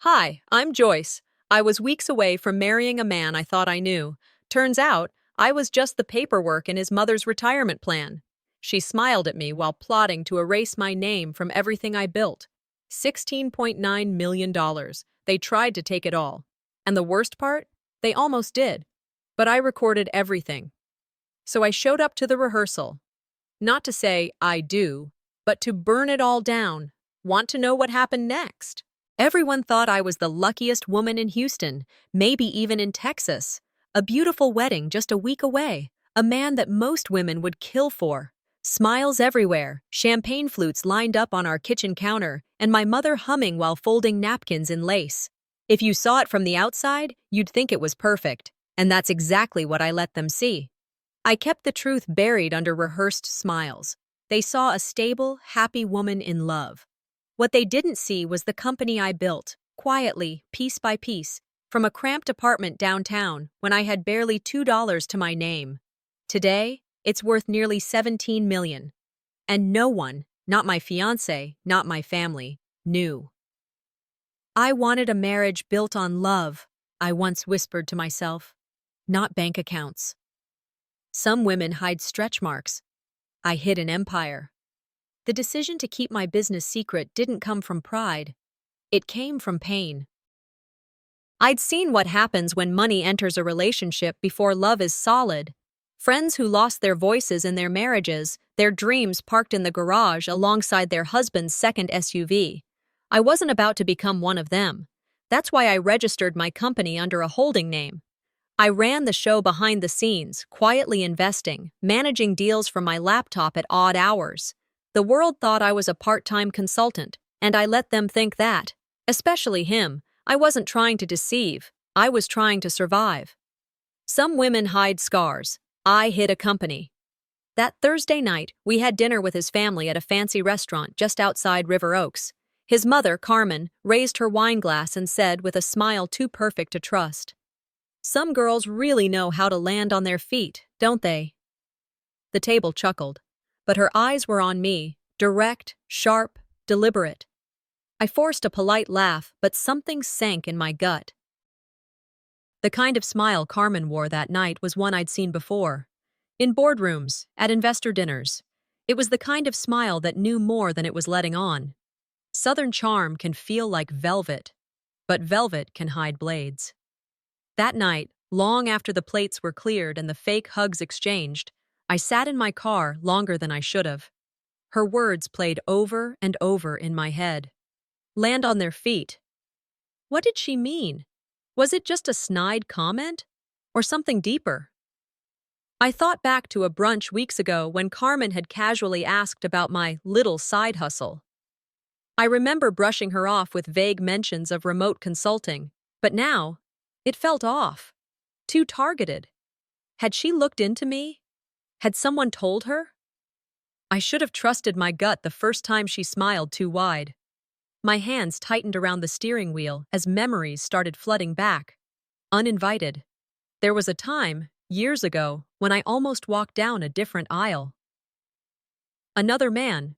Hi, I'm Joyce. I was weeks away from marrying a man I thought I knew. Turns out, I was just the paperwork in his mother's retirement plan. She smiled at me while plotting to erase my name from everything I built. $16.9 million. They tried to take it all. And the worst part? They almost did. But I recorded everything. So I showed up to the rehearsal. Not to say I do, but to burn it all down. Want to know what happened next? Everyone thought I was the luckiest woman in Houston, maybe even in Texas. A beautiful wedding just a week away. A man that most women would kill for. Smiles everywhere, champagne flutes lined up on our kitchen counter, and my mother humming while folding napkins in lace. If you saw it from the outside, you'd think it was perfect. And that's exactly what I let them see. I kept the truth buried under rehearsed smiles. They saw a stable, happy woman in love. What they didn't see was the company I built, quietly, piece by piece, from a cramped apartment downtown when I had barely $2 to my name. Today, it's worth nearly $17 million. And no one, not my fiancé, not my family, knew. I wanted a marriage built on love, I once whispered to myself, not bank accounts. Some women hide stretch marks. I hid an empire. The decision to keep my business secret didn't come from pride. It came from pain. I'd seen what happens when money enters a relationship before love is solid. Friends who lost their voices in their marriages, their dreams parked in the garage alongside their husband's second SUV. I wasn't about to become one of them. That's why I registered my company under a holding name. I ran the show behind the scenes, quietly investing, managing deals from my laptop at odd hours. The world thought I was a part-time consultant, and I let them think that. Especially him. I wasn't trying to deceive. I was trying to survive. Some women hide scars. I hid a company. That Thursday night, we had dinner with his family at a fancy restaurant just outside River Oaks. His mother, Carmen, raised her wine glass and said with a smile too perfect to trust, "Some girls really know how to land on their feet, don't they?" The table chuckled. But her eyes were on me, direct, sharp, deliberate. I forced a polite laugh, but something sank in my gut. The kind of smile Carmen wore that night was one I'd seen before. In boardrooms, at investor dinners. It was the kind of smile that knew more than it was letting on. Southern charm can feel like velvet, but velvet can hide blades. That night, long after the plates were cleared and the fake hugs exchanged, I sat in my car longer than I should have. Her words played over and over in my head. Land on their feet. What did she mean? Was it just a snide comment? Or something deeper? I thought back to a brunch weeks ago when Carmen had casually asked about my little side hustle. I remember brushing her off with vague mentions of remote consulting, but now, it felt off. Too targeted. Had she looked into me? Had someone told her? I should have trusted my gut the first time she smiled too wide. My hands tightened around the steering wheel as memories started flooding back. Uninvited. There was a time, years ago, when I almost walked down a different aisle. Another man.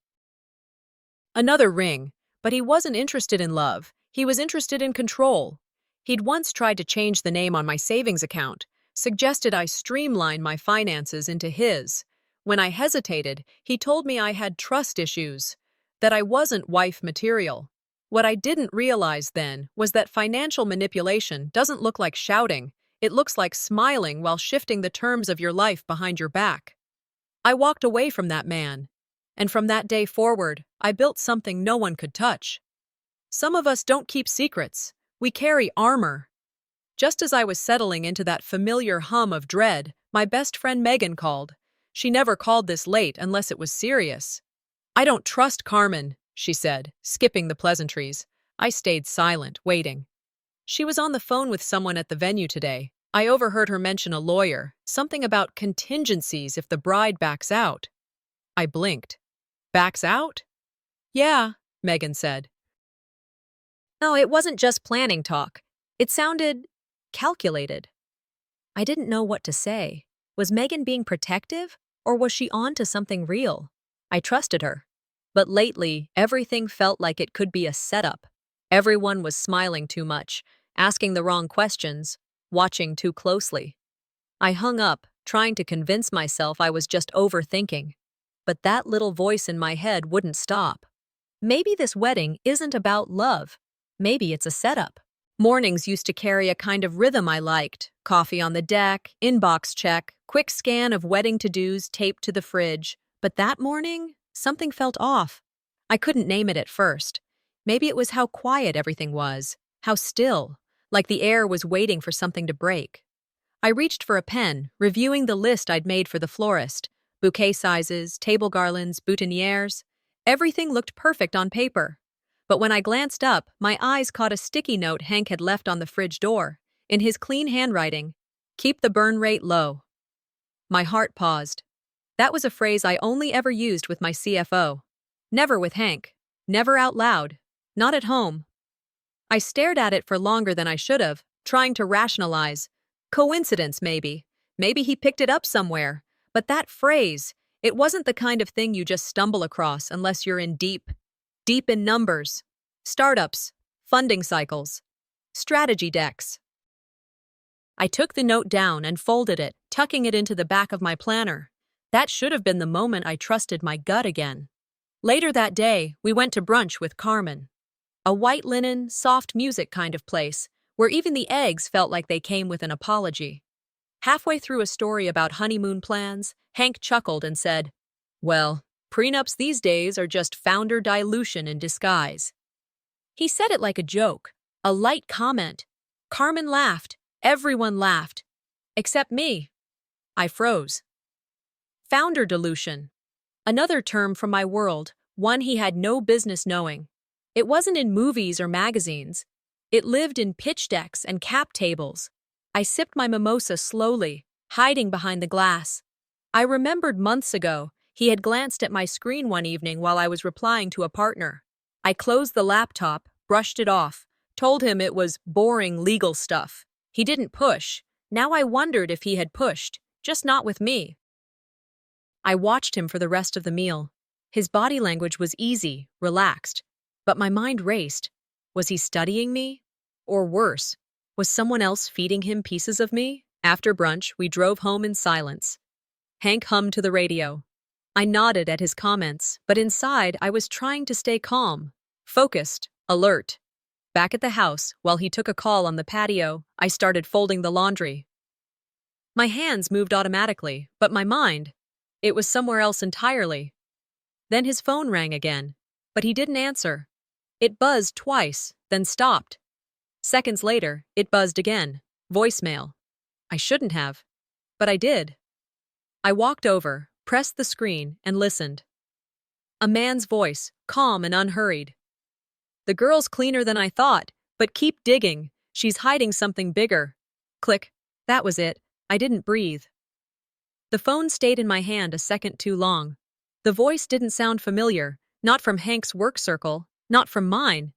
Another ring, but he wasn't interested in love. He was interested in control. He'd once tried to change the name on my savings account, suggested I streamline my finances into his. When I hesitated, he told me I had trust issues, that I wasn't wife material. What I didn't realize then was that financial manipulation doesn't look like shouting, it looks like smiling while shifting the terms of your life behind your back. I walked away from that man, and from that day forward, I built something no one could touch. Some of us don't keep secrets, we carry armor. Just as I was settling into that familiar hum of dread, my best friend Megan called. She never called this late unless it was serious. "I don't trust Carmen," she said, skipping the pleasantries. I stayed silent, waiting. She was on the phone with someone at the venue today. I overheard her mention a lawyer, something about contingencies if the bride backs out. I blinked. "Backs out?" "Yeah," Megan said. No, it wasn't just planning talk. It sounded calculated. I didn't know what to say. Was Megan being protective, or was she on to something real? I trusted her. But lately, everything felt like it could be a setup. Everyone was smiling too much, asking the wrong questions, watching too closely. I hung up, trying to convince myself I was just overthinking. But that little voice in my head wouldn't stop. Maybe this wedding isn't about love. Maybe it's a setup. Mornings used to carry a kind of rhythm I liked. Coffee on the deck, inbox check, quick scan of wedding to-dos taped to the fridge. But that morning, something felt off. I couldn't name it at first. Maybe it was how quiet everything was, how still, like the air was waiting for something to break. I reached for a pen, reviewing the list I'd made for the florist. Bouquet sizes, table garlands, boutonnieres. Everything looked perfect on paper. But when I glanced up, my eyes caught a sticky note Hank had left on the fridge door. In his clean handwriting, "Keep the burn rate low." My heart paused. That was a phrase I only ever used with my CFO. Never with Hank. Never out loud. Not at home. I stared at it for longer than I should have, trying to rationalize. Coincidence, maybe. Maybe he picked it up somewhere. But that phrase, it wasn't the kind of thing you just stumble across unless you're in deep in numbers, startups, funding cycles, strategy decks. I took the note down and folded it, tucking it into the back of my planner. That should have been the moment I trusted my gut again. Later that day, we went to brunch with Carmen. A white linen, soft music kind of place, where even the eggs felt like they came with an apology. Halfway through a story about honeymoon plans, Hank chuckled and said, "Well, prenups these days are just founder dilution in disguise." He said it like a joke, a light comment. Carmen laughed. Everyone laughed. Except me. I froze. Founder dilution. Another term from my world, one he had no business knowing. It wasn't in movies or magazines. It lived in pitch decks and cap tables. I sipped my mimosa slowly, hiding behind the glass. I remembered months ago, he had glanced at my screen one evening while I was replying to a partner. I closed the laptop, brushed it off, told him it was boring legal stuff. He didn't push. Now I wondered if he had pushed, just not with me. I watched him for the rest of the meal. His body language was easy, relaxed. But my mind raced. Was he studying me? Or worse, was someone else feeding him pieces of me? After brunch, we drove home in silence. Hank hummed to the radio. I nodded at his comments, but inside I was trying to stay calm, focused, alert. Back at the house, while he took a call on the patio, I started folding the laundry. My hands moved automatically, but my mind, it was somewhere else entirely. Then his phone rang again, but he didn't answer. It buzzed twice, then stopped. Seconds later, it buzzed again. Voicemail. I shouldn't have, but I did. I walked over, pressed the screen, and listened. A man's voice, calm and unhurried. "The girl's cleaner than I thought, but keep digging. She's hiding something bigger." Click. That was it. I didn't breathe. The phone stayed in my hand a second too long. The voice didn't sound familiar, not from Hank's work circle, not from mine.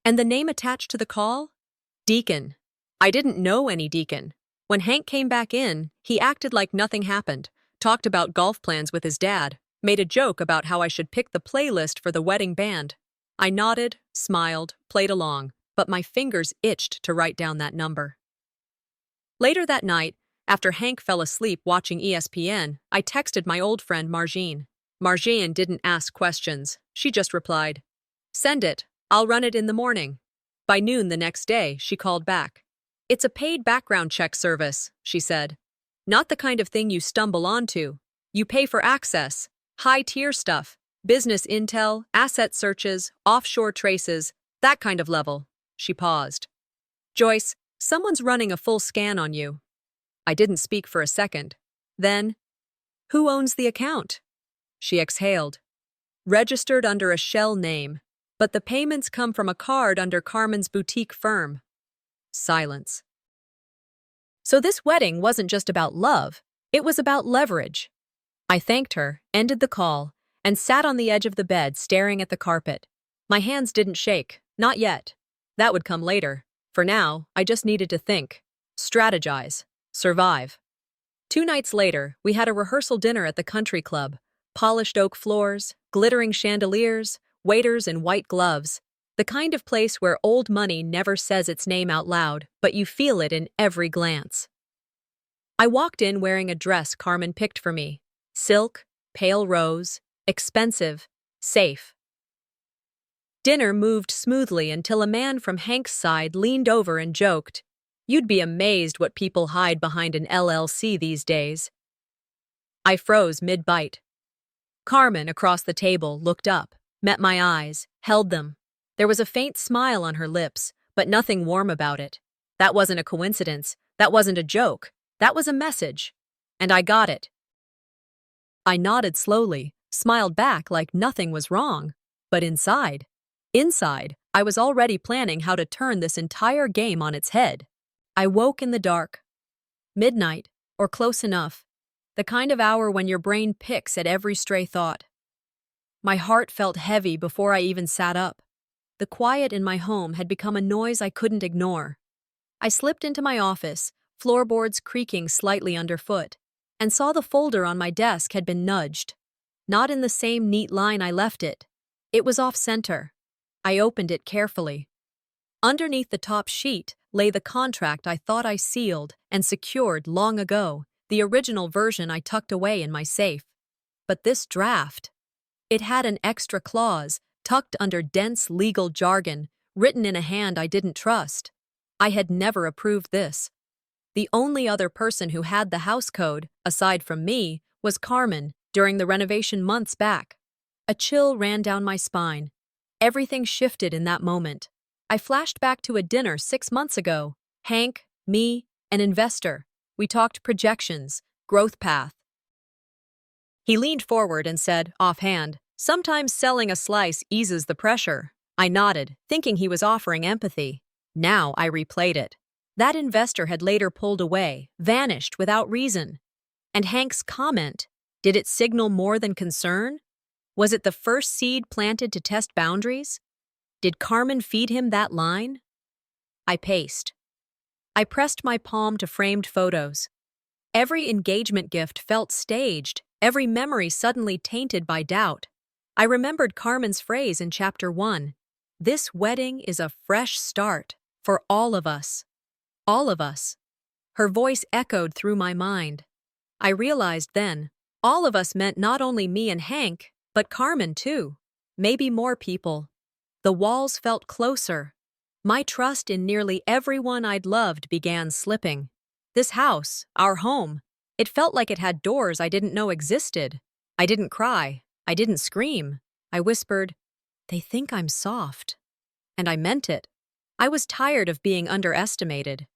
And the name attached to the call? Deacon. I didn't know any Deacon. When Hank came back in, he acted like nothing happened, talked about golf plans with his dad, made a joke about how I should pick the playlist for the wedding band. I nodded, smiled, played along, but my fingers itched to write down that number. Later that night, after Hank fell asleep watching ESPN, I texted my old friend Marjane. Marjane didn't ask questions. She just replied, "Send it. I'll run it in the morning." By noon the next day, she called back. "It's a paid background check service," she said. "Not the kind of thing you stumble onto. You pay for access, high-tier stuff, business intel, asset searches, offshore traces, that kind of level." She paused. "Joyce, someone's running a full scan on you." I didn't speak for a second. Then, "Who owns the account?" She exhaled. "Registered under a shell name, but the payments come from a card under Carmen's boutique firm." Silence. So this wedding wasn't just about love, it was about leverage. I thanked her, ended the call, and sat on the edge of the bed staring at the carpet. My hands didn't shake, not yet. That would come later. For now, I just needed to think, strategize, survive. 2 nights later, we had a rehearsal dinner at the country club. Polished oak floors, glittering chandeliers, waiters in white gloves. The kind of place where old money never says its name out loud, but you feel it in every glance. I walked in wearing a dress Carmen picked for me. Silk, pale rose, expensive, safe. Dinner moved smoothly until a man from Hank's side leaned over and joked, "You'd be amazed what people hide behind an LLC these days." I froze mid-bite. Carmen, across the table, looked up, met my eyes, held them. There was a faint smile on her lips, but nothing warm about it. That wasn't a coincidence. That wasn't a joke. That was a message. And I got it. I nodded slowly, smiled back like nothing was wrong. But inside, I was already planning how to turn this entire game on its head. I woke in the dark. Midnight, or close enough. The kind of hour when your brain picks at every stray thought. My heart felt heavy before I even sat up. The quiet in my home had become a noise I couldn't ignore. I slipped into my office, floorboards creaking slightly underfoot, and saw the folder on my desk had been nudged. Not in the same neat line I left it. It was off-center. I opened it carefully. Underneath the top sheet lay the contract I thought I sealed and secured long ago, the original version I tucked away in my safe. But this draft, it had an extra clause, tucked under dense legal jargon, written in a hand I didn't trust. I had never approved this. The only other person who had the house code, aside from me, was Carmen during the renovation months back. A chill ran down my spine. Everything shifted in that moment. I flashed back to a dinner 6 months ago. Hank, me, an investor. We talked projections, growth path. He leaned forward and said, offhand, "Sometimes selling a slice eases the pressure." I nodded, thinking he was offering empathy. Now I replayed it. That investor had later pulled away, vanished without reason. And Hank's comment, did it signal more than concern? Was it the first seed planted to test boundaries? Did Carmen feed him that line? I paced. I pressed my palm to framed photos. Every engagement gift felt staged, every memory suddenly tainted by doubt. I remembered Carmen's phrase in Chapter 1. This wedding is a fresh start for all of us. All of us. Her voice echoed through my mind. I realized then, all of us meant not only me and Hank, but Carmen too. Maybe more people. The walls felt closer. My trust in nearly everyone I'd loved began slipping. This house, our home, it felt like it had doors I didn't know existed. I didn't cry. I didn't scream. I whispered, "They think I'm soft." And I meant it. I was tired of being underestimated.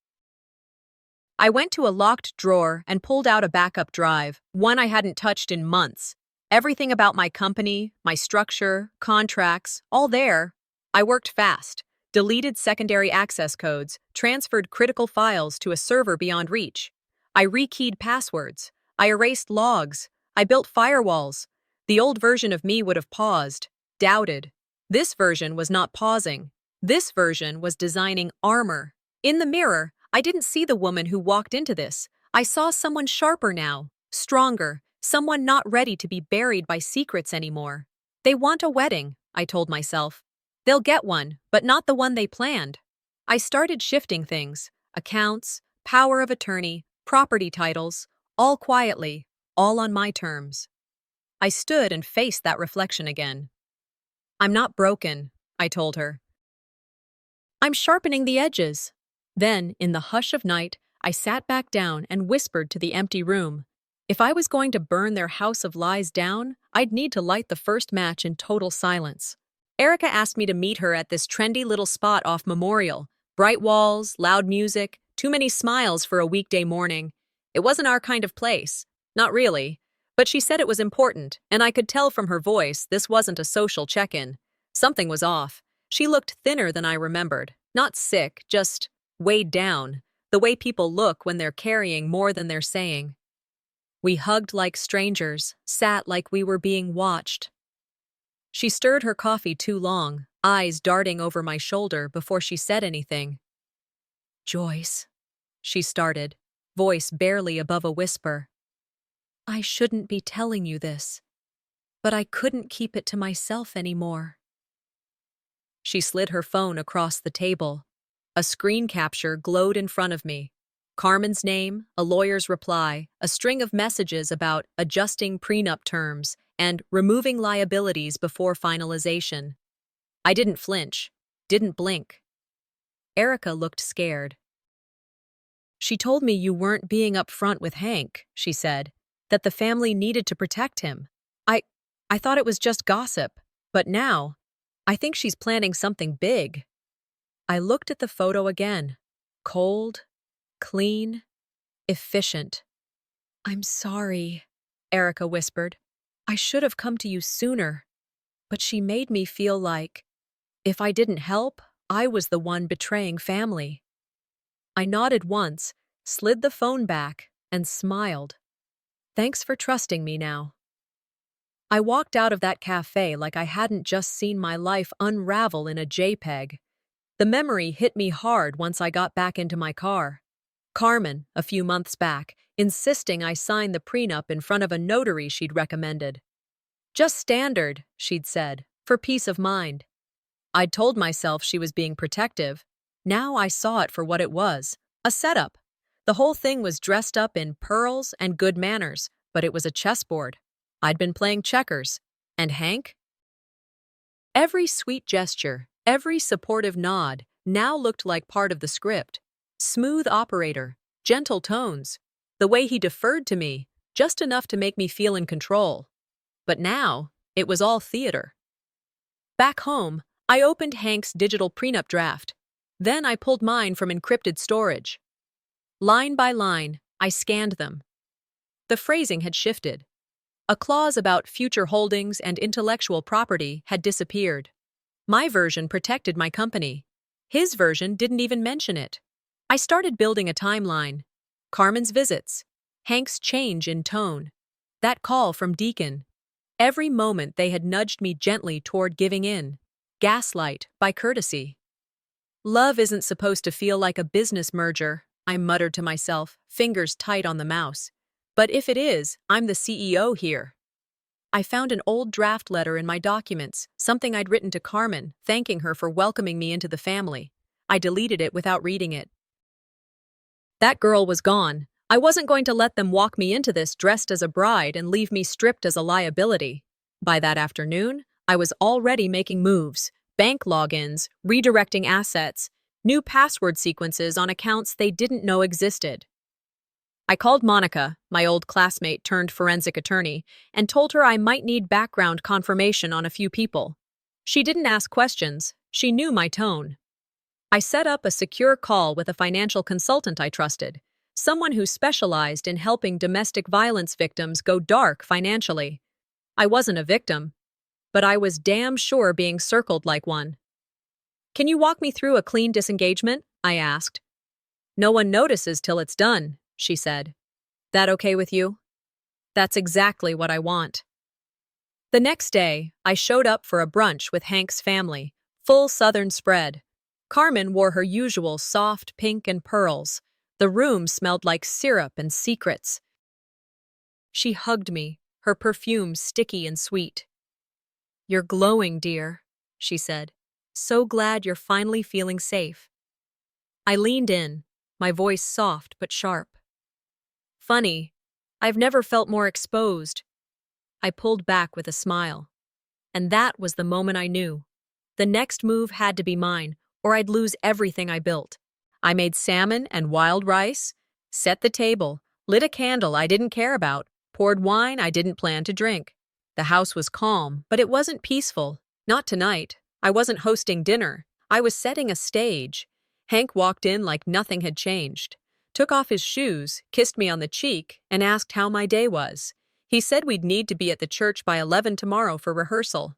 I went to a locked drawer and pulled out a backup drive, one I hadn't touched in months. Everything about my company, my structure, contracts, all there. I worked fast, deleted secondary access codes, transferred critical files to a server beyond reach. I rekeyed passwords. I erased logs. I built firewalls. The old version of me would have paused, doubted. This version was not pausing. This version was designing armor. In the mirror, I didn't see the woman who walked into this. I saw someone sharper now, stronger, someone not ready to be buried by secrets anymore. They want a wedding, I told myself. They'll get one, but not the one they planned. I started shifting things, accounts, power of attorney, property titles, all quietly, all on my terms. I stood and faced that reflection again. I'm not broken, I told her. I'm sharpening the edges. Then, in the hush of night, I sat back down and whispered to the empty room. If I was going to burn their house of lies down, I'd need to light the first match in total silence. Erica asked me to meet her at this trendy little spot off Memorial. Bright walls, loud music, too many smiles for a weekday morning. It wasn't our kind of place. Not really. But she said it was important, and I could tell from her voice this wasn't a social check-in. Something was off. She looked thinner than I remembered. Not sick, just weighed down. The way people look when they're carrying more than they're saying. We hugged like strangers, sat like we were being watched. She stirred her coffee too long, eyes darting over my shoulder before she said anything. Joyce, she started, voice barely above a whisper. I shouldn't be telling you this, but I couldn't keep it to myself anymore. She slid her phone across the table. A screen capture glowed in front of me. Carmen's name, a lawyer's reply, a string of messages about adjusting prenup terms and removing liabilities before finalization. I didn't flinch, didn't blink. Erica looked scared. She told me you weren't being upfront with Hank, she said, that the family needed to protect him. I thought it was just gossip, but now, I think she's planning something big. I looked at the photo again. Cold, clean, efficient. I'm sorry, Erica whispered. I should have come to you sooner. But she made me feel like, if I didn't help, I was the one betraying family. I nodded once, slid the phone back, and smiled. Thanks for trusting me now. I walked out of that cafe like I hadn't just seen my life unravel in a JPEG. The memory hit me hard once I got back into my car. Carmen, a few months back, insisting I sign the prenup in front of a notary she'd recommended. Just standard, she'd said, for peace of mind. I'd told myself she was being protective. Now I saw it for what it was, a setup. The whole thing was dressed up in pearls and good manners, but it was a chessboard. I'd been playing checkers. And Hank? Every sweet gesture, every supportive nod, now looked like part of the script. Smooth operator, gentle tones, the way he deferred to me, just enough to make me feel in control. But now, it was all theater. Back home, I opened Hank's digital prenup draft. Then I pulled mine from encrypted storage. Line by line, I scanned them. The phrasing had shifted. A clause about future holdings and intellectual property had disappeared. My version protected my company. His version didn't even mention it. I started building a timeline. Carmen's visits, Hank's change in tone, that call from Deacon. Every moment they had nudged me gently toward giving in. Gaslight by courtesy. Love isn't supposed to feel like a business merger, I muttered to myself, fingers tight on the mouse. But if it is, I'm the CEO here. I found an old draft letter in my documents, something I'd written to Carmen, thanking her for welcoming me into the family. I deleted it without reading it. That girl was gone. I wasn't going to let them walk me into this dressed as a bride and leave me stripped as a liability. By that afternoon, I was already making moves, bank logins, redirecting assets, new password sequences on accounts they didn't know existed. I called Monica, my old classmate turned forensic attorney, and told her I might need background confirmation on a few people. She didn't ask questions. She knew my tone. I set up a secure call with a financial consultant I trusted, someone who specialized in helping domestic violence victims go dark financially. I wasn't a victim, but I was damn sure being circled like one. Can you walk me through a clean disengagement? I asked. No one notices till it's done, she said. That okay with you? That's exactly what I want. The next day, I showed up for a brunch with Hank's family, full Southern spread. Carmen wore her usual soft pink and pearls. The room smelled like syrup and secrets. She hugged me, her perfume sticky and sweet. You're glowing, dear, she said. So glad you're finally feeling safe. I leaned in, my voice soft but sharp. Funny, I've never felt more exposed. I pulled back with a smile. And that was the moment I knew. The next move had to be mine, or I'd lose everything I built. I made salmon and wild rice, set the table, lit a candle I didn't care about, poured wine I didn't plan to drink. The house was calm, but it wasn't peaceful. Not tonight. I wasn't hosting dinner. I was setting a stage. Hank walked in like nothing had changed, took off his shoes, kissed me on the cheek, and asked how my day was. He said we'd need to be at the church by 11 tomorrow for rehearsal.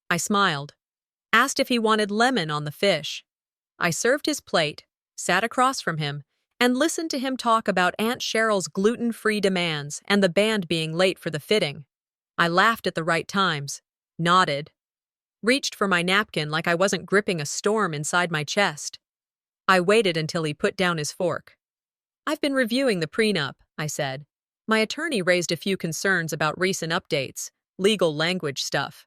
I smiled, asked if he wanted lemon on the fish. I served his plate, sat across from him, and listened to him talk about Aunt Cheryl's gluten-free demands and the band being late for the fitting. I laughed at the right times, nodded, reached for my napkin like I wasn't gripping a storm inside my chest. I waited until he put down his fork. I've been reviewing the prenup, I said. My attorney raised a few concerns about recent updates, legal language stuff.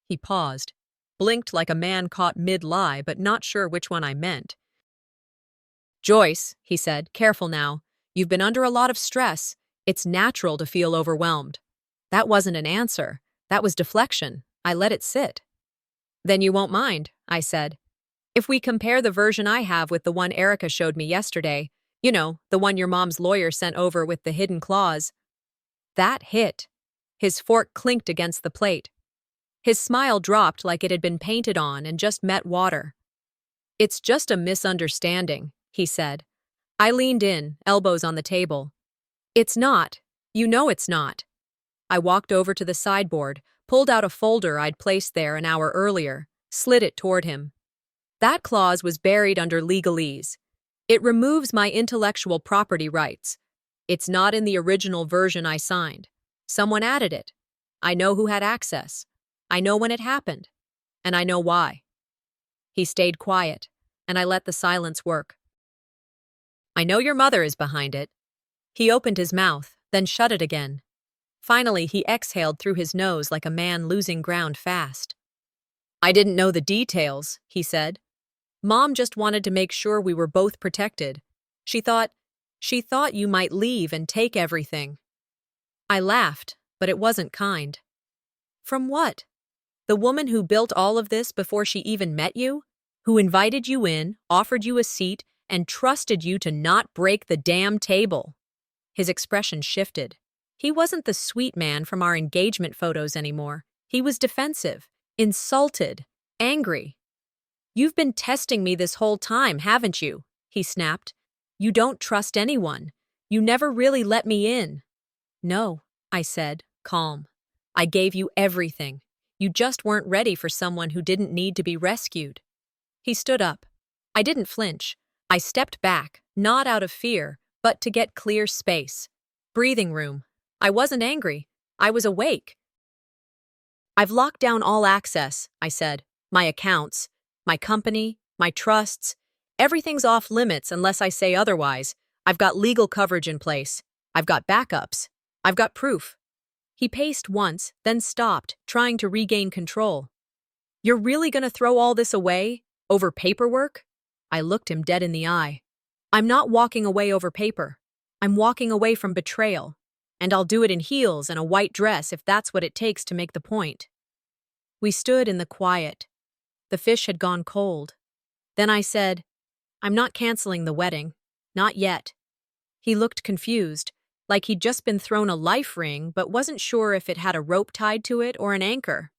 He paused. blinked like a man caught mid-lie but not sure which one I meant. "Joyce," he said, "careful now. You've been under a lot of stress. It's natural to feel overwhelmed." That wasn't an answer. That was deflection. I let it sit. "Then you won't mind," I said. "If we compare the version I have with the one Erica showed me yesterday, you know, the one your mom's lawyer sent over with the hidden clause." That hit. His fork clinked against the plate. His smile dropped like it had been painted on and just met water. "It's just a misunderstanding," he said. I leaned in, elbows on the table. "It's not. You know it's not." I walked over to the sideboard, pulled out a folder I'd placed there an hour earlier, slid it toward him. That clause was buried under legalese. It removes my intellectual property rights. It's not in the original version I signed. Someone added it. I know who had access. I know when it happened. And I know why. He stayed quiet, and I let the silence work. "I know your mother is behind it." He opened his mouth, then shut it again. Finally, he exhaled through his nose like a man losing ground fast. "I didn't know the details," he said. "Mom just wanted to make sure we were both protected. She thought you might leave and take everything." I laughed, but it wasn't kind. "From what? The woman who built all of this before she even met you? Who invited you in, offered you a seat, and trusted you to not break the damn table?" His expression shifted. He wasn't the sweet man from our engagement photos anymore. He was defensive, insulted, angry. "You've been testing me this whole time, haven't you?" he snapped. "You don't trust anyone. You never really let me in." "No," I said, calm. "I gave you everything. You just weren't ready for someone who didn't need to be rescued." He stood up. I didn't flinch. I stepped back, not out of fear, but to get clear space. Breathing room. I wasn't angry. I was awake. "I've locked down all access," I said. "My accounts, my company, my trusts. Everything's off limits unless I say otherwise. I've got legal coverage in place. I've got backups. I've got proof." He paced once, then stopped, trying to regain control. "You're really gonna throw all this away? Over paperwork?" I looked him dead in the eye. "I'm not walking away over paper. I'm walking away from betrayal. And I'll do it in heels and a white dress if that's what it takes to make the point." We stood in the quiet. The fish had gone cold. Then I said, "I'm not canceling the wedding. Not yet." He looked confused, like he'd just been thrown a life ring but wasn't sure if it had a rope tied to it or an anchor.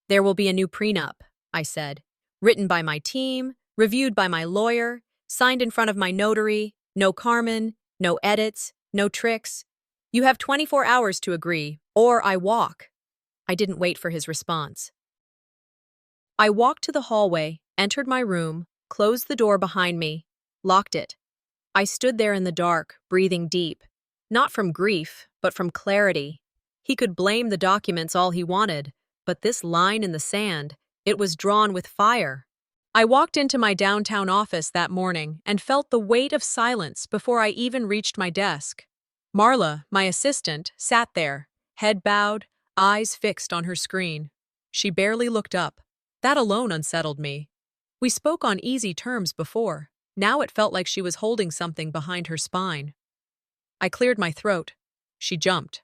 "There will be a new prenup," I said. "Written by my team, reviewed by my lawyer, signed in front of my notary, no Carmen, no edits, no tricks. You have 24 hours to agree, or I walk." I didn't wait for his response. I walked to the hallway, entered my room, closed the door behind me, locked it. I stood there in the dark, breathing deep. Not from grief, but from clarity. He could blame the documents all he wanted, but this line in the sand, it was drawn with fire. I walked into my downtown office that morning and felt the weight of silence before I even reached my desk. Marla, my assistant, sat there, head bowed, eyes fixed on her screen. She barely looked up. That alone unsettled me. We spoke on easy terms before. Now it felt like she was holding something behind her spine. I cleared my throat. She jumped.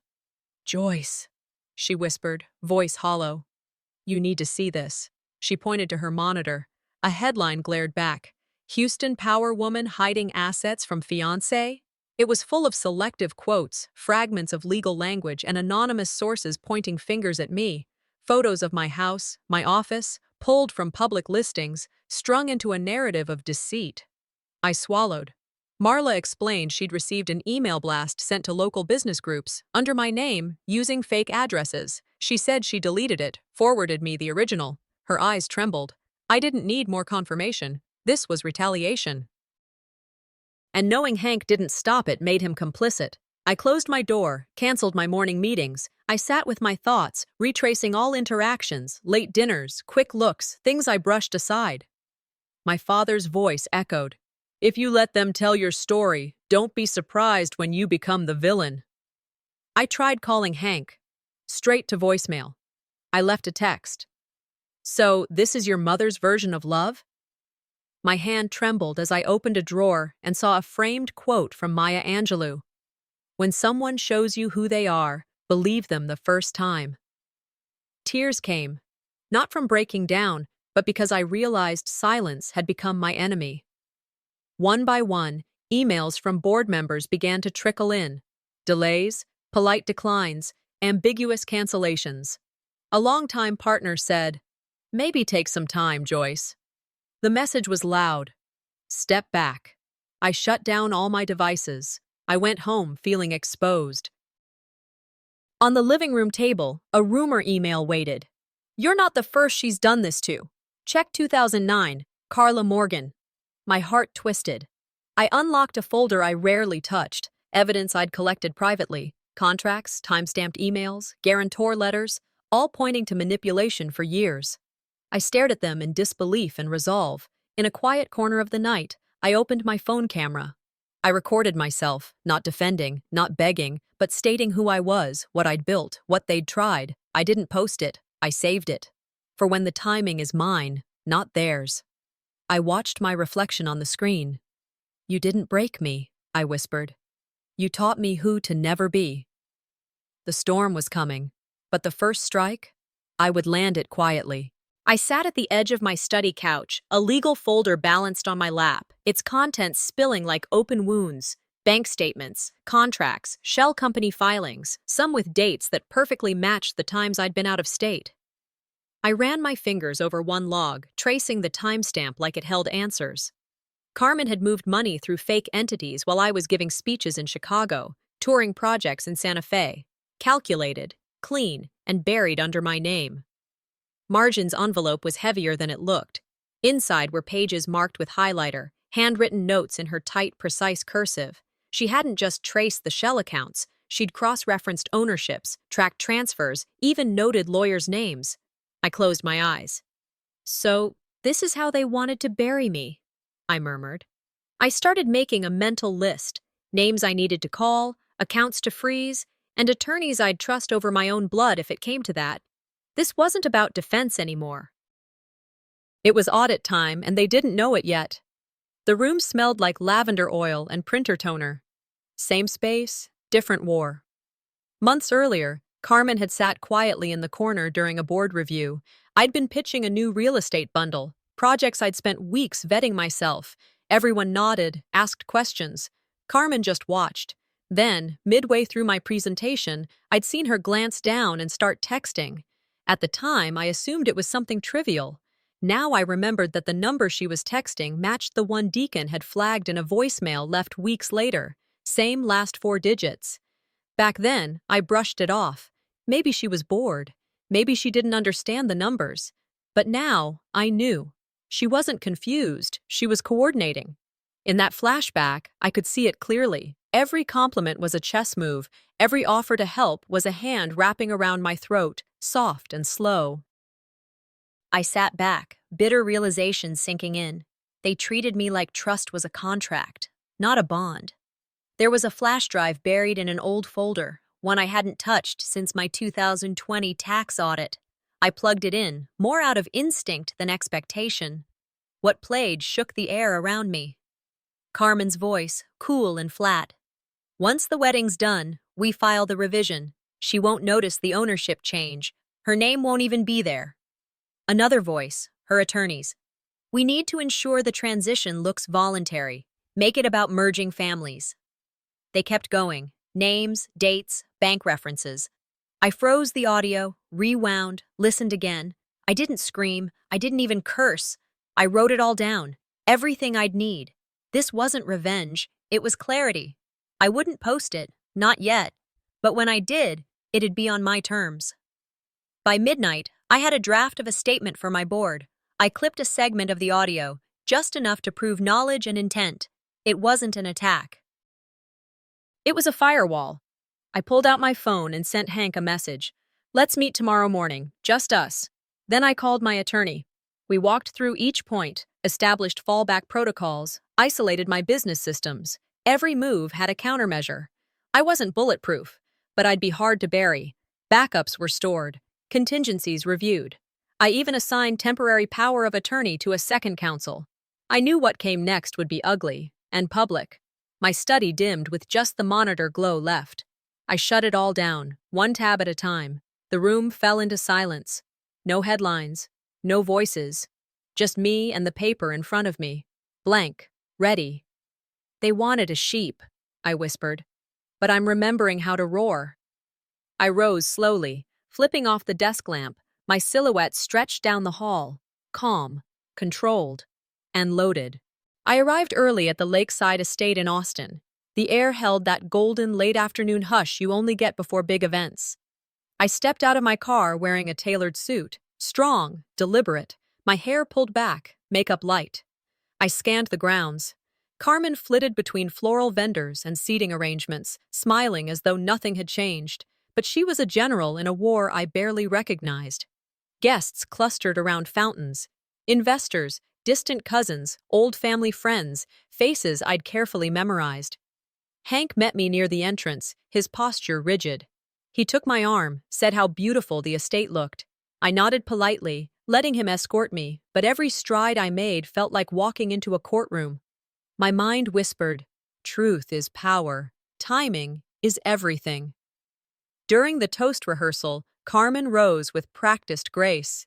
"Joyce," she whispered, voice hollow. "You need to see this." She pointed to her monitor. A headline glared back. "Houston Power Woman Hiding Assets from Fiancé?" It was full of selective quotes, fragments of legal language, and anonymous sources pointing fingers at me. Photos of my house, my office, pulled from public listings, strung into a narrative of deceit. I swallowed. Marla explained she'd received an email blast sent to local business groups, under my name, using fake addresses. She said she deleted it, forwarded me the original. Her eyes trembled. I didn't need more confirmation. This was retaliation. And knowing Hank didn't stop it made him complicit. I closed my door, canceled my morning meetings. I sat with my thoughts, retracing all interactions, late dinners, quick looks, things I brushed aside. My father's voice echoed. "If you let them tell your story, don't be surprised when you become the villain." I tried calling Hank. Straight to voicemail. I left a text. So, this is your mother's version of love? My hand trembled as I opened a drawer and saw a framed quote from Maya Angelou. When someone shows you who they are, believe them the first time. Tears came, not from breaking down, but because I realized silence had become my enemy. One by one, emails from board members began to trickle in. Delays, polite declines, ambiguous cancellations. A longtime partner said, "Maybe take some time, Joyce." The message was loud. Step back. I shut down all my devices. I went home feeling exposed. On the living room table, a rumor email waited. "You're not the first she's done this to. Check 2009, Carla Morgan." My heart twisted. I unlocked a folder I rarely touched, evidence I'd collected privately, contracts, time-stamped emails, guarantor letters, all pointing to manipulation for years. I stared at them in disbelief and resolve. In a quiet corner of the night, I opened my phone camera. I recorded myself, not defending, not begging, but stating who I was, what I'd built, what they'd tried. I didn't post it. I saved it. For when the timing is mine, not theirs. I watched my reflection on the screen. "You didn't break me," I whispered. "You taught me who to never be." The storm was coming, but the first strike, I would land it quietly. I sat at the edge of my study couch, a legal folder balanced on my lap, its contents spilling like open wounds, bank statements, contracts, shell company filings, some with dates that perfectly matched the times I'd been out of state. I ran my fingers over one log, tracing the timestamp like it held answers. Carmen had moved money through fake entities while I was giving speeches in Chicago, touring projects in Santa Fe. Calculated, clean, and buried under my name. Margin's envelope was heavier than it looked. Inside were pages marked with highlighter, handwritten notes in her tight, precise cursive. She hadn't just traced the shell accounts, she'd cross-referenced ownerships, tracked transfers, even noted lawyers' names. I closed my eyes. "So, this is how they wanted to bury me," I murmured. I started making a mental list, names I needed to call, accounts to freeze, and attorneys I'd trust over my own blood if it came to that. This wasn't about defense anymore. It was audit time, and they didn't know it yet. The room smelled like lavender oil and printer toner. Same space, different war. Months earlier, Carmen had sat quietly in the corner during a board review. I'd been pitching a new real estate bundle, projects I'd spent weeks vetting myself. Everyone nodded, asked questions. Carmen just watched. Then, midway through my presentation, I'd seen her glance down and start texting. At the time, I assumed it was something trivial. Now I remembered that the number she was texting matched the one Deacon had flagged in a voicemail left weeks later. Same last 4 digits. Back then, I brushed it off. Maybe she was bored. Maybe she didn't understand the numbers. But now, I knew. She wasn't confused. She was coordinating. In that flashback, I could see it clearly. Every compliment was a chess move. Every offer to help was a hand wrapping around my throat, soft and slow. I sat back, bitter realization sinking in. They treated me like trust was a contract, not a bond. There was a flash drive buried in an old folder, one I hadn't touched since my 2020 tax audit. I plugged it in, more out of instinct than expectation. What played shook the air around me. Carmen's voice, cool and flat. "Once the wedding's done, we file the revision. She won't notice the ownership change. Her name won't even be there." Another voice, her attorney's. "We need to ensure the transition looks voluntary. Make it about merging families." They kept going. Names, dates, bank references. I froze the audio, rewound, listened again. I didn't scream. I didn't even curse. I wrote it all down. Everything I'd need. This wasn't revenge. It was clarity. I wouldn't post it, not yet. But when I did, it'd be on my terms. By midnight, I had a draft of a statement for my board. I clipped a segment of the audio, just enough to prove knowledge and intent. It wasn't an attack. It was a firewall. I pulled out my phone and sent Hank a message. "Let's meet tomorrow morning, just us." Then I called my attorney. We walked through each point, established fallback protocols, isolated my business systems. Every move had a countermeasure. I wasn't bulletproof, but I'd be hard to bury. Backups were stored, contingencies reviewed. I even assigned temporary power of attorney to a second counsel. I knew what came next would be ugly and public. My study dimmed with just the monitor glow left. I shut it all down, one tab at a time. The room fell into silence. No headlines, no voices, just me and the paper in front of me. Blank, ready. They wanted a sheep, I whispered, but I'm remembering how to roar. I rose slowly, flipping off the desk lamp, my silhouette stretched down the hall, calm, controlled, and loaded. I arrived early at the lakeside estate in Austin. The air held that golden late-afternoon hush you only get before big events. I stepped out of my car wearing a tailored suit, strong, deliberate, my hair pulled back, makeup light. I scanned the grounds. Carmen flitted between floral vendors and seating arrangements, smiling as though nothing had changed, but she was a general in a war I barely recognized. Guests clustered around fountains. Investors, distant cousins, old family friends, faces I'd carefully memorized. Hank met me near the entrance, his posture rigid. He took my arm, said how beautiful the estate looked. I nodded politely, letting him escort me, but every stride I made felt like walking into a courtroom. My mind whispered, truth is power, timing is everything. During the toast rehearsal, Carmen rose with practiced grace.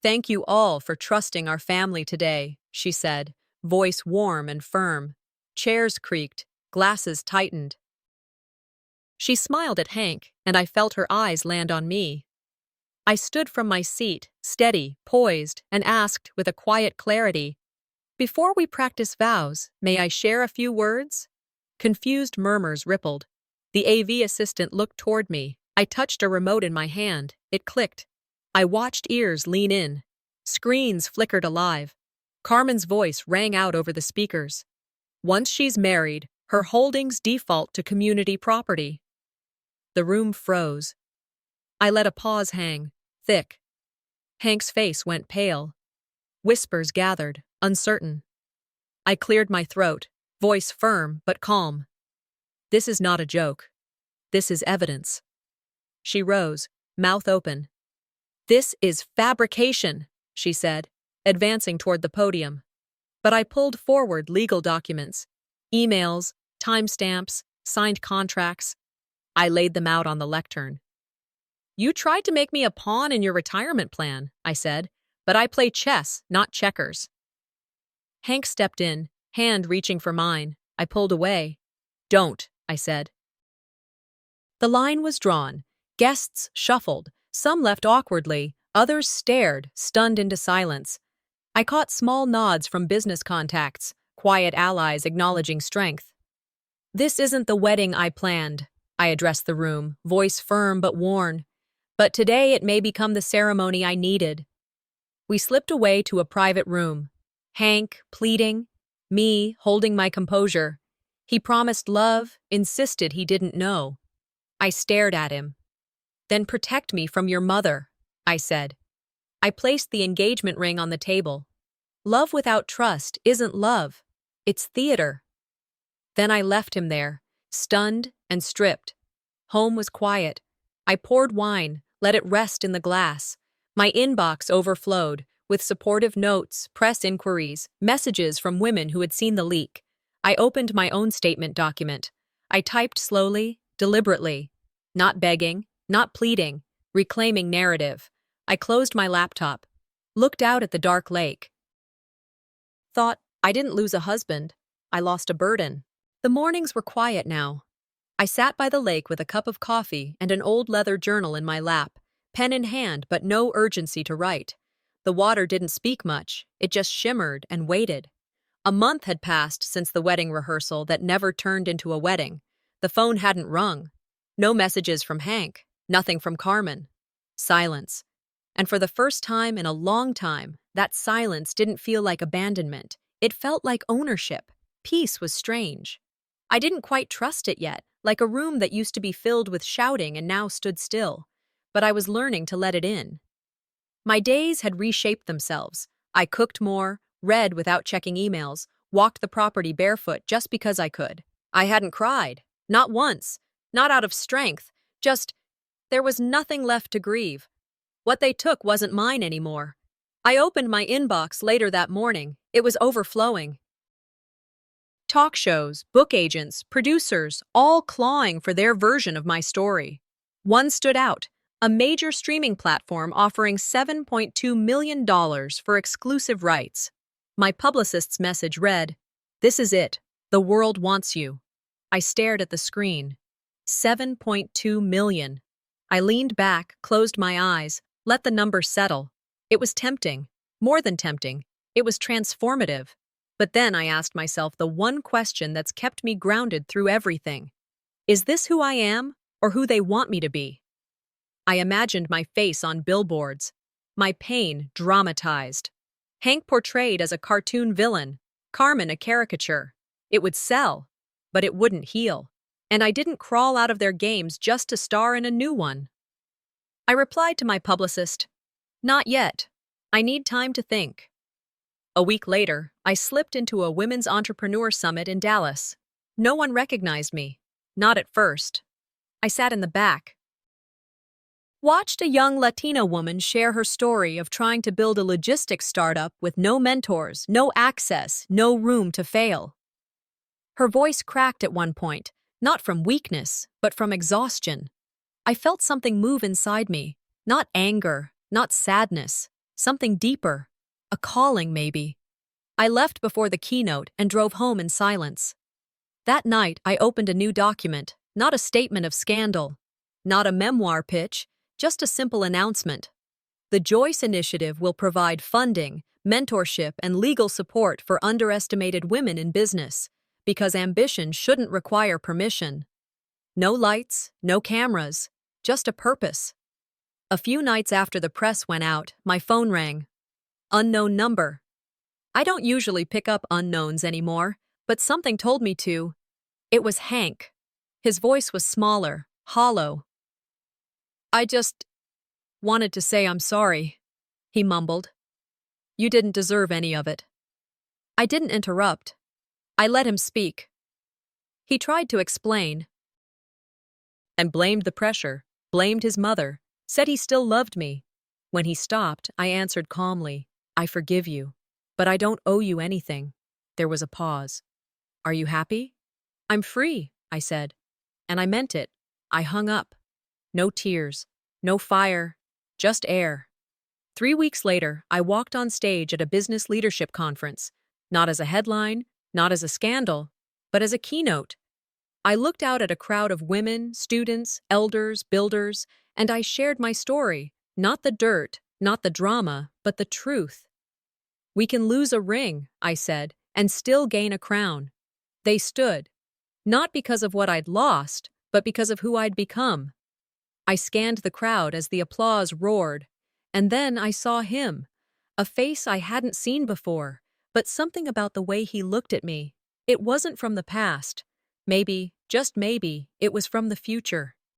Thank you all for trusting our family today, she said, voice warm and firm. Chairs creaked, glasses tightened. She smiled at Hank, and I felt her eyes land on me. I stood from my seat, steady, poised, and asked with a quiet clarity, before we practice vows, may I share a few words? Confused murmurs rippled. The AV assistant looked toward me. I touched a remote in my hand. It clicked. I watched ears lean in. Screens flickered alive. Carmen's voice rang out over the speakers. Once she's married, her holdings default to community property. The room froze. I let a pause hang, thick. Hank's face went pale. Whispers gathered, uncertain. I cleared my throat, voice firm but calm. This is not a joke. This is evidence. She rose, mouth open. This is fabrication, she said, advancing toward the podium. But I pulled forward legal documents, emails, timestamps, signed contracts. I laid them out on the lectern. You tried to make me a pawn in your retirement plan, I said, but I play chess, not checkers. Hank stepped in, hand reaching for mine. I pulled away. Don't, I said. The line was drawn. Guests shuffled. Some left awkwardly. Others stared, stunned into silence. I caught small nods from business contacts, quiet allies acknowledging strength. This isn't the wedding I planned, I addressed the room, voice firm but worn. But today it may become the ceremony I needed. We slipped away to a private room. Hank, pleading, me, holding my composure. He promised love, insisted he didn't know. I stared at him. Then protect me from your mother, I said. I placed the engagement ring on the table. Love without trust isn't love. It's theater. Then I left him there, stunned and stripped. Home was quiet. I poured wine, let it rest in the glass. My inbox overflowed, with supportive notes, press inquiries, messages from women who had seen the leak. I opened my own statement document. I typed slowly, deliberately. Not begging, not pleading, reclaiming narrative. I closed my laptop, looked out at the dark lake. Thought, I didn't lose a husband. I lost a burden. The mornings were quiet now. I sat by the lake with a cup of coffee and an old leather journal in my lap, pen in hand but no urgency to write. The water didn't speak much, it just shimmered and waited. A month had passed since the wedding rehearsal that never turned into a wedding. The phone hadn't rung. No messages from Hank, nothing from Carmen. Silence. And for the first time in a long time, that silence didn't feel like abandonment. It felt like ownership. Peace was strange. I didn't quite trust it yet, like a room that used to be filled with shouting and now stood still. But I was learning to let it in. My days had reshaped themselves. I cooked more, read without checking emails, walked the property barefoot just because I could. I hadn't cried. Not once. Not out of strength. Just, there was nothing left to grieve. What they took wasn't mine anymore. I opened my inbox later that morning. It was overflowing. Talk shows, book agents, producers, all clawing for their version of my story. One stood out, a major streaming platform offering $7.2 million for exclusive rights. My publicist's message read, "This is it. The world wants you." I stared at the screen. 7.2 million. I leaned back, closed my eyes, let the number settle. It was tempting. More than tempting. It was transformative. But then I asked myself the one question that's kept me grounded through everything. Is this who I am, or who they want me to be? I imagined my face on billboards, my pain dramatized. Hank portrayed as a cartoon villain, Carmen a caricature. It would sell, but it wouldn't heal. And I didn't crawl out of their games just to star in a new one. I replied to my publicist, "Not yet. I need time to think." A week later, I slipped into a women's entrepreneur summit in Dallas. No one recognized me. Not at first. I sat in the back. Watched a young Latina woman share her story of trying to build a logistics startup with no mentors, no access, no room to fail. Her voice cracked at one point, not from weakness, but from exhaustion. I felt something move inside me, not anger, not sadness, something deeper. A calling, maybe. I left before the keynote and drove home in silence. That night, I opened a new document, not a statement of scandal, not a memoir pitch, just a simple announcement. The Joyce Initiative will provide funding, mentorship, and legal support for underestimated women in business, because ambition shouldn't require permission. No lights, no cameras, just a purpose. A few nights after the press went out, my phone rang. Unknown number. I don't usually pick up unknowns anymore, but something told me to. It was Hank. His voice was smaller, hollow. "I just wanted to say I'm sorry," he mumbled. "You didn't deserve any of it." I didn't interrupt. I let him speak. He tried to explain and blamed the pressure, blamed his mother, said he still loved me. When he stopped, I answered calmly, "I forgive you, but I don't owe you anything." There was a pause. "Are you happy?" "I'm free," I said. And I meant it. I hung up. No tears, no fire, just air. 3 weeks later, I walked on stage at a business leadership conference, not as a headline, not as a scandal, but as a keynote. I looked out at a crowd of women, students, elders, builders, and I shared my story, not the dirt, not the drama, but the truth. "We can lose a ring," I said, "and still gain a crown." They stood, not because of what I'd lost, but because of who I'd become. I scanned the crowd as the applause roared, and then I saw him, a face I hadn't seen before, but something about the way he looked at me. It wasn't from the past. Maybe, just maybe, it was from the future.